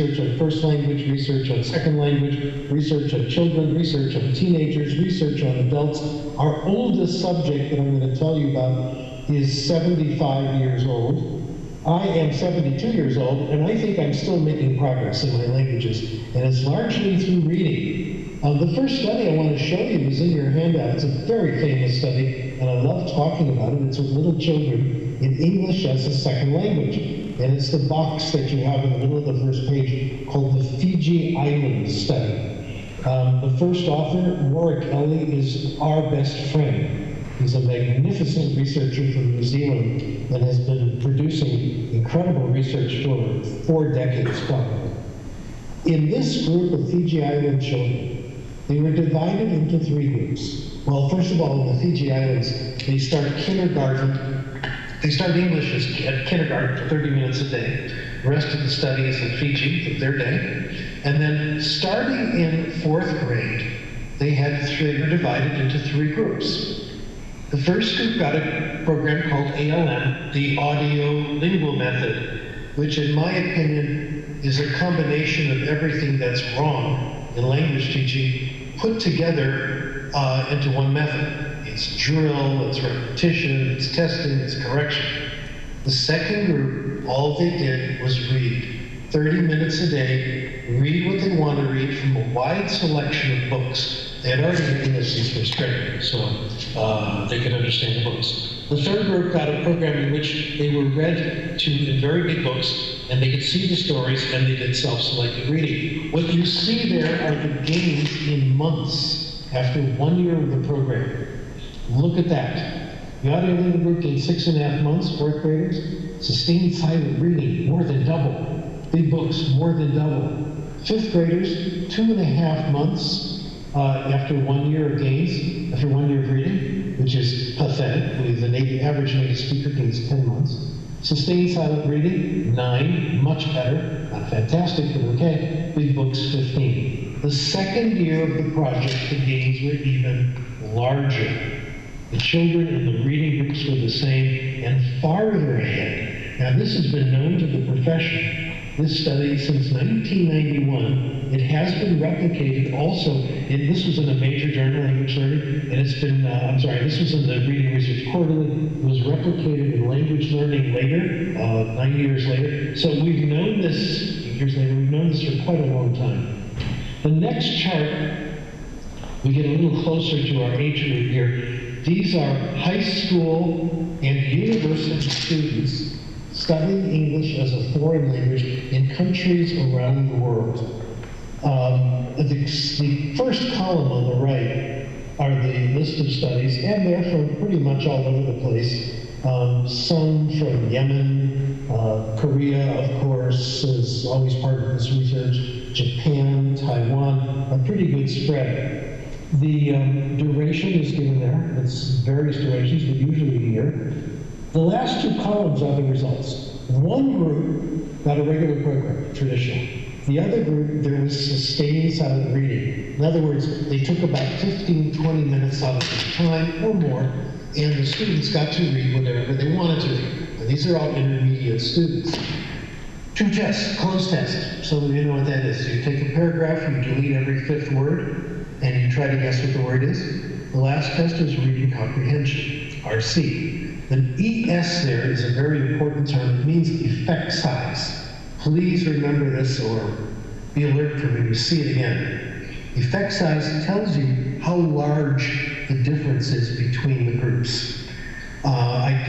research on first language, research on second language, research on children, research on teenagers, research on adults. Our oldest subject that I'm going to tell you about is 75 years old. I am 72 years old, and I think I'm still making progress in my languages, and it's largely through reading. The first study I want to show you is in your handout. It's a very famous study, and I love talking about it. It's with little children in English as a second language, and it's the box that you have in the middle of the first page called the Fiji Islands Study. The first author, Warwick Ellie, is our best friend. He's a magnificent researcher from New Zealand and has been producing incredible research for 4 decades probably. In this group of Fiji Island children, they were divided into 3 groups. Well, first of all, in the Fiji Islands, they start kindergarten. They start English at kindergarten for 30 minutes a day. The rest of the study is in Fiji, their day. And then starting in 4th grade, they were divided into 3 groups. The first group got a program called ALM, the Audio-Lingual Method, which in my opinion is a combination of everything that's wrong in language teaching put together into one method. It's drill, it's repetition, it's testing, it's correction. The second group, all they did was read. 30 minutes a day, read what they want to read from a wide selection of books. They had already been English since first grade, so they could understand the books. The third group got a program in which they were read to in very big books, and they could see the stories, and they did self-selected reading. What you see there are the gains in months after 1 year of the program. Look at that. The audio-lingual group gained 6.5 months, 4th graders. Sustained silent reading, more than double. Big books, more than double. 5th graders, 2.5 months after 1 year of gains, after 1 year of reading, which is pathetic. The average native speaker gains 10 months. Sustained silent reading, 9, much better. Not fantastic, but okay. Big books, 15. The second year of the project, the gains were even larger. The children in the reading groups were the same and farther ahead. Now, this has been known to the profession. This study, since 1991, it has been replicated also, this was in a major journal, Language Learning, and it's been, this was in the Reading Research Quarterly. It was replicated in Language Learning later, 9 years later. So we've known this, 8 years later, we've known this for quite a long time. The next chart, we get a little closer to our age group here. These are high school and university students studying English as a foreign language in countries around the world. The first column on the right are the list of studies, and they're from pretty much all over the place. Some from Yemen, Korea, of course, is always part of this research, Japan, Taiwan, a pretty good spread. The duration is given there. It's various durations, but usually a year. The last 2 columns are the results. One group got a regular program, traditional. The other group, there was sustained silent reading. In other words, they took about 15, 20 minutes out of their time or more, and the students got to read whatever they wanted to read. And these are all intermediate students. 2 tests, closed test. Some of you know what that is. You take a paragraph, you delete every 5th word, and you try to guess what the word is. The last test is reading comprehension, RC. The ES there is a very important term. It means effect size. Please remember this or be alert for when you see it again. Effect size tells you how large the difference is between the groups.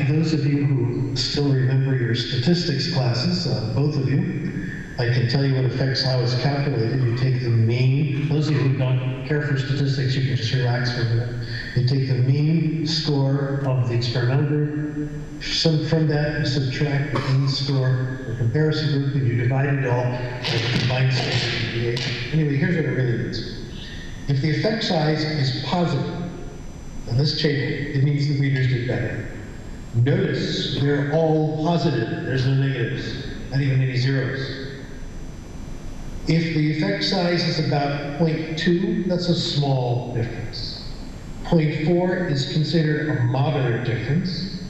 Those of you who still remember your statistics classes, both of you, I can tell you what effects how it's calculated. You take the mean. Those of you who don't care for statistics, you can just relax for a minute. You take the mean score of the experimental group. From that, you subtract the mean score of the comparison group, and you divide it all by the combined standard deviation. Anyway, here's what it really means. If the effect size is positive on this table, it means the readers did better. Notice they're all positive. There's no negatives, not even any zeros. If the effect size is about 0.2, that's a small difference. 0.4 is considered a moderate difference.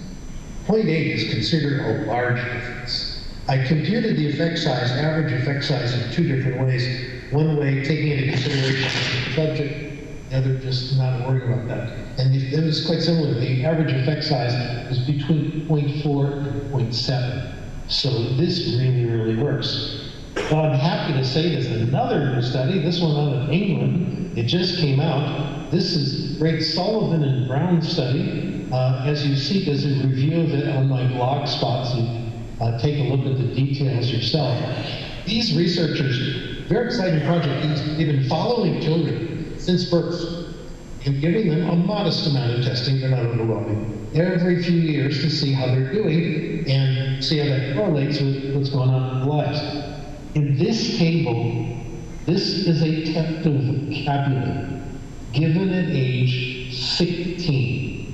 0.8 is considered a large difference. I computed the effect size, average effect size, in two different ways. One way, taking into consideration the subject, the other just not worrying about that. And it was quite similar. The average effect size was between 0.4 and 0.7. So this really, really works. Well, I'm happy to say there's another study, this one out of England. It just came out. This is great Sullivan and Brown study. As you see, there's a review of it on my blog spot, so take a look at the details yourself. These researchers, very exciting project, they've been following children since birth and giving them a modest amount of testing, they're not overwhelming, every few years to see how they're doing and see how that correlates with what's going on in their lives. In this table, this is a test of vocabulary given at age 16.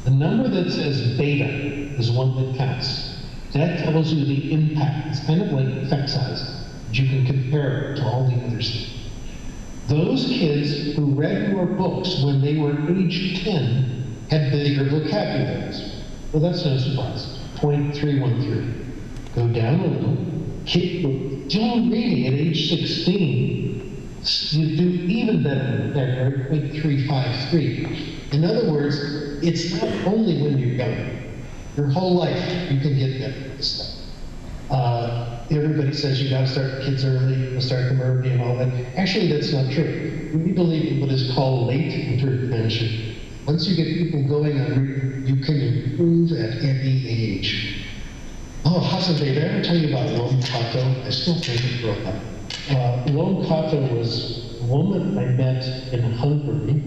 The number that says beta is one that counts. That tells you the impact. It's kind of like effect size, but you can compare it to all the others. Those kids who read more books when they were age 10 had bigger vocabularies. Well, that's no surprise. 0.313. Go down a little. Kids who still reading at age 16, you do even better than 0.353. In other words, it's not only when you're young. Your whole life, you can get better at this stuff. Everybody says you gotta start kids early, you start them early and all that. Actually, that's not true. We believe in what is called late intervention. Once you get people going on reading, you can improve at any age. Oh, Hassan, did I ever tell you about Lone Kato? I still think it's broke up. Lone Kato was a woman I met in Hungary.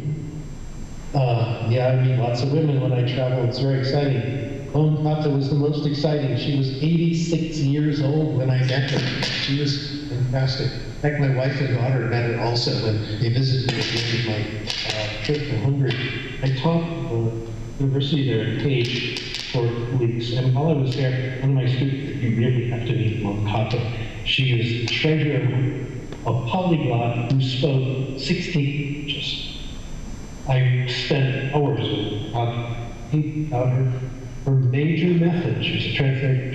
Yeah, I meet lots of women when I travel. It's very exciting. Lone Kato was the most exciting. She was 86 years old when I met her. She was fantastic. In fact, my wife and daughter met her also when they visited me at the end of my trip to Hungary. I taught at the university there in Cage for weeks, and while I was there, one of my students, you really have to meet Lone Kato. She is the treasure, a polyglot who spoke 16 languages. I spent hours with her. Her major method, she was a translator,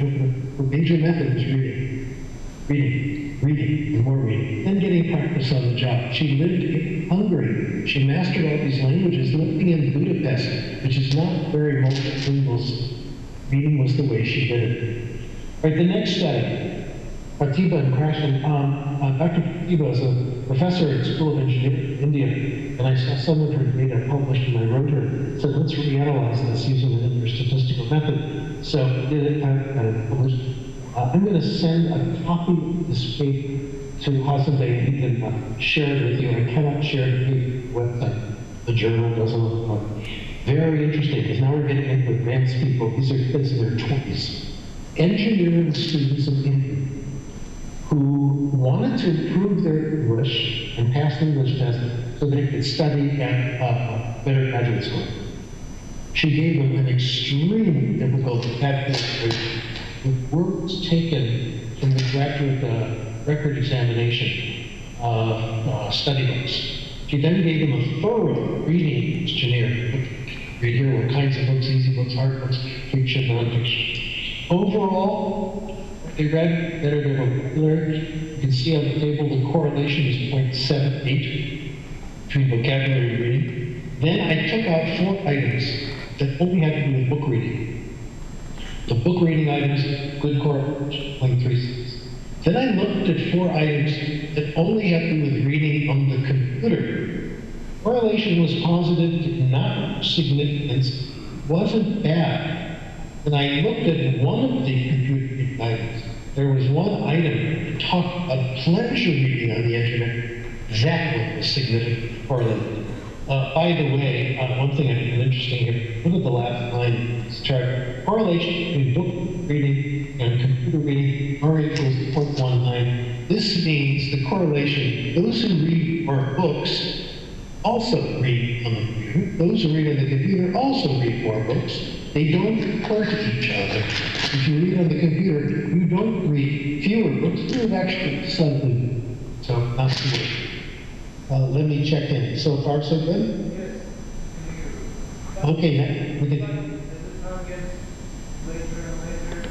her major method was reading, and more reading, and getting practice on the job. She lived in Hungary. She mastered all these languages living in Budapest, which is not very multilingual. Reading was the way she did it. Right, the next study, Pratibha and Krashen. Dr. Pratibha is a professor at School of Engineering in India, and I saw some of her data published, and I wrote her, said, let's reanalyze this using a linear statistical method. So I did it, got it published. I'm going to send a copy of this paper to Hassan Bey, and he can share it with you. I cannot share it with the website. The journal doesn't look like. Very interesting, because now we're getting into advanced people. These are kids in their 20s. Engineering students in India who wanted to improve their English and pass the English test so they could study at better graduate school. She gave them an extremely difficult vocabulary with words taken from the graduate record examination study books. She then gave them a thorough reading questionnaire. Read here what kinds of books, easy books, hard books, fiction, nonfiction. Overall, they read better their vocabulary. You can see on the table the correlation is 0.78 between vocabulary and reading. Then I took out 4 items that only had to do with book reading. The book reading items, good correlation, 0.36. Then I looked at 4 items that only had to do with reading on the computer. Correlation was positive, did not have significance, wasn't bad. And I looked at one of the computer reading items. There was one item that talked about pleasure reading on the internet. That one was significant correlated. By the way, one thing I found interesting here, look at the last line in this chart. Correlation between book reading and computer reading, R equals 0.19. This means the correlation, those who read more books also read on the computer. Those who read on the computer also read more books. They don't report to each other. If you read on the computer, you don't read fewer books. You actually slightly, so not too much. Let me check in. So far, so good? Yes. Okay, now we can. Does it not get later and later?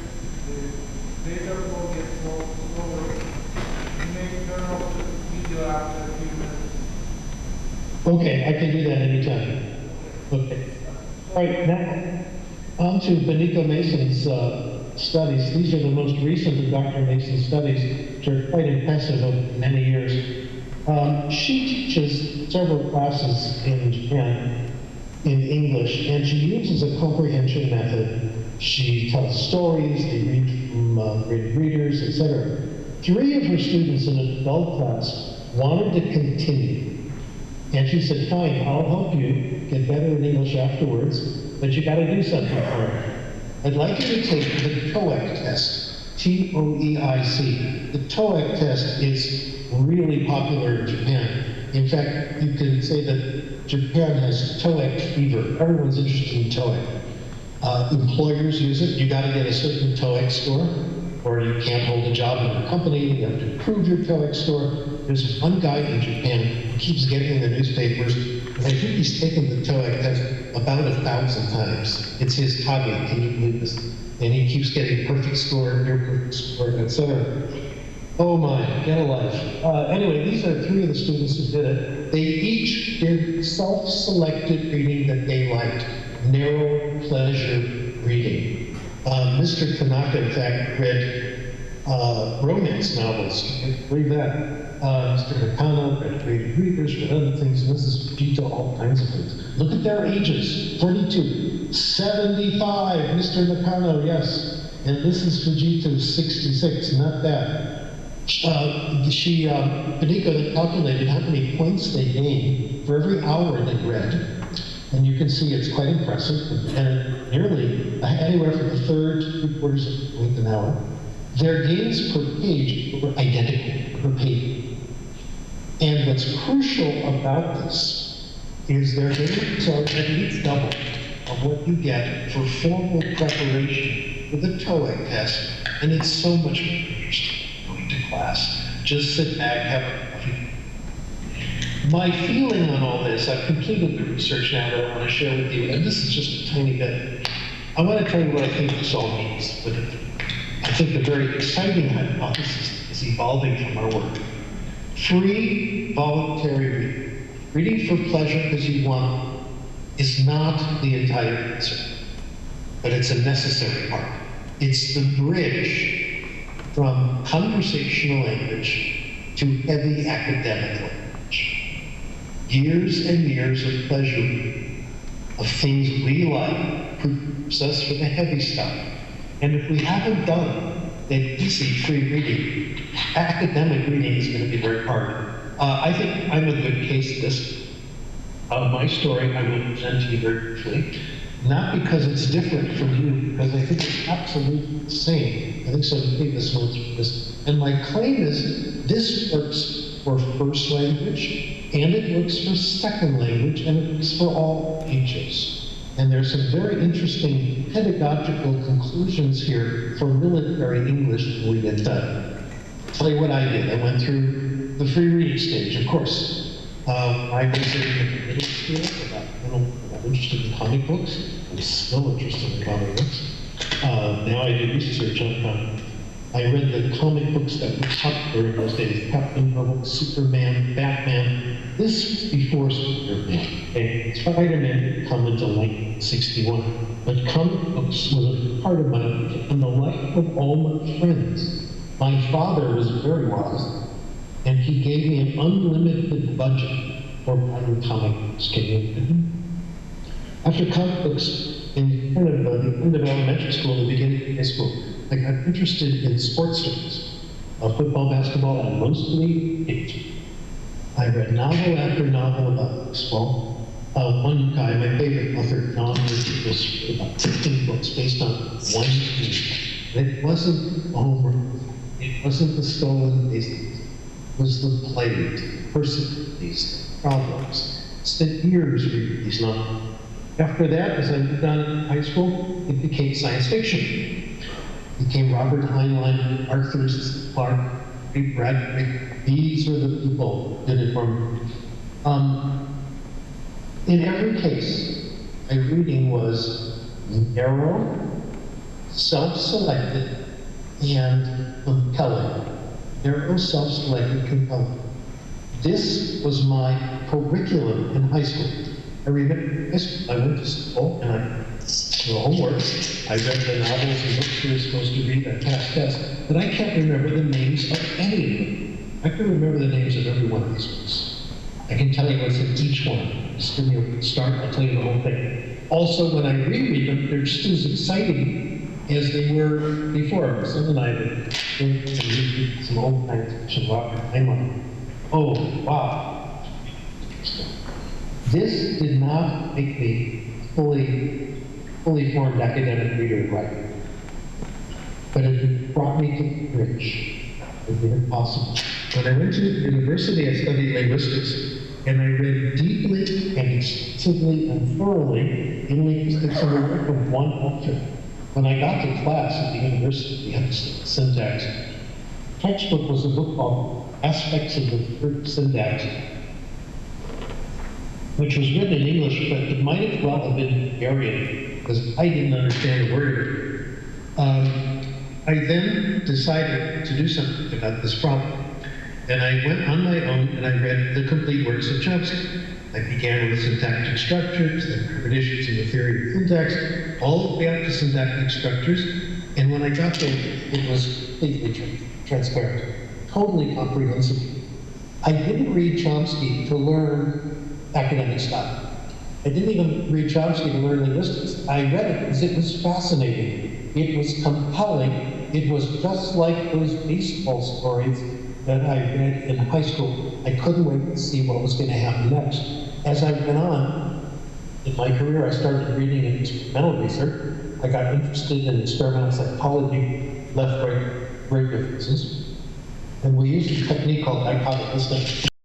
The data after a few minutes. Okay, I can do that anytime. Okay. All right, now on to Benito Mason's studies. These are the most recent of Dr. Mason's studies, which are quite impressive over many years. She teaches several classes in Japan in English, and she uses a comprehension method. She tells stories, they read from great readers, etc. 3 of her students in an adult class wanted to continue. And she said, fine, I'll help you get better in English afterwards, but you gotta do something for it. I'd like you to take the TOEIC test, T-O-E-I-C. The TOEIC test is really popular in Japan. In fact, you can say that Japan has TOEIC fever. Everyone's interested in TOEIC. Employers use it. You gotta get a certain TOEIC score, or you can't hold a job in your company. You have to prove your TOEIC score. There's one guy in Japan who keeps getting in the newspapers, and I think he's taken the TOEIC test about 1,000 times. It's his hobby, can you believe this? And he keeps getting perfect score, near perfect score, etc. Oh my, get a life. Anyway, these are 3 of the students who did it. They each did self-selected reading that they liked, narrow pleasure reading. Mr. Tanaka, in fact, read romance novels. Can you believe that? Mr. Nakano read great readers, read other things, Mrs. Fujita, all kinds of things. Look at their ages, 42, 75, Mr. Nakano, yes. And Mrs. Fujita, 66, not bad. Beniko calculated how many points they gained for every hour they read. And you can see it's quite impressive, and nearly anywhere from a third to 3/4 of a point an hour. Their gains per page were identical per page. And what's crucial about this is their gains are at least double of what you get for formal preparation for the TOEIC test, and it's so much more interesting going to class. Just sit back, have a coffee. My feeling on all this, I've completed the research now that I want to share with you, and this is just a tiny bit. I want to tell you what I think this all means. But I think the very exciting hypothesis is evolving from our work. Free, voluntary reading for pleasure because you want is not the entire answer, but it's a necessary part. It's the bridge from conversational language to heavy academic language. Years and years of pleasure of things we like prepares us for the heavy stuff. And if we haven't done that easy free reading, academic reading is going to be very hard. I think I'm a good case of this. My story I will present to you very briefly, not because it's different from you, because I think it's absolutely the same. I think so. Take this one through this. And my claim is this works for first language, and it works for second language, and it works for all ages. And there's some very interesting pedagogical conclusions here for military English when we get done. I'll tell you what I did. I went through the free reading stage, of course. I was in middle school, about interested in comic books. I'm still interested in comic books. Now I do research on comic books. I read the comic books that were popular in those days, Captain Marvel, Superman, Batman. This was before Superman. Okay? Spider-Man had come into light 61. But comic books was a part of my life and the life of all my friends. My father was very wise, and he gave me an unlimited budget for buying comic books. Can you imagine? After comic books, in kind of the end of elementary school and the beginning of high school, I got interested in sports stories, football, basketball, and mostly it. I read novel after novel about baseball. One guy, my favorite author, John Richard, was about 15 books based on one team. And it wasn't the home run. It wasn't the stolen bases. It was the plague, the personalities, the problems. I spent years reading these novels. After that, as I moved on in high school, it became science fiction. It became Robert Heinlein, Arthur C. Clarke, Ray Bradbury. These are the people that did it for me. In every case, my reading was narrow, self-selected, and compelling. Narrow, self-selected, compelling. This was my curriculum in high school. I remember I went to school and I did homework. I read the novels and books we were supposed to read. I passed tests, but I can't remember the names of any of them. I can remember the names of every one of these books. I can tell you what's in each one. Just give me a start, I'll tell you the whole thing. Also, when I reread them, they're just as exciting as they were before. My son and I would read some old science fiction. Oh, wow. This did not make me fully formed academic reader and writer, but it brought me to the bridge. It made it possible. When I went to university, I studied linguistics, and I read deeply and extensively and thoroughly in linguistics in the work of one author. When I got to class at the university, we had to study syntax. The textbook was a book called Aspects of the Third Syntax, which was written in English, but it might as well have been Hungarian, because I didn't understand a word of it. I then decided to do something about this problem. And I went on my own and I read the complete works of Chomsky. I began with syntactic structures, then premonitions in the theory of syntax, all the way up to syntactic structures. And when I got there, it was completely transparent, totally comprehensible. I didn't read Chomsky to learn academic style. I didn't even read Chomsky to learn linguistics. I read it because it was fascinating. It was compelling. It was just like those baseball stories that I read in high school. I couldn't wait to see what was going to happen next. As I went on in my career, I started reading experimental research. I got interested in experimental psychology, left-right differences, and we used a technique called dichotomous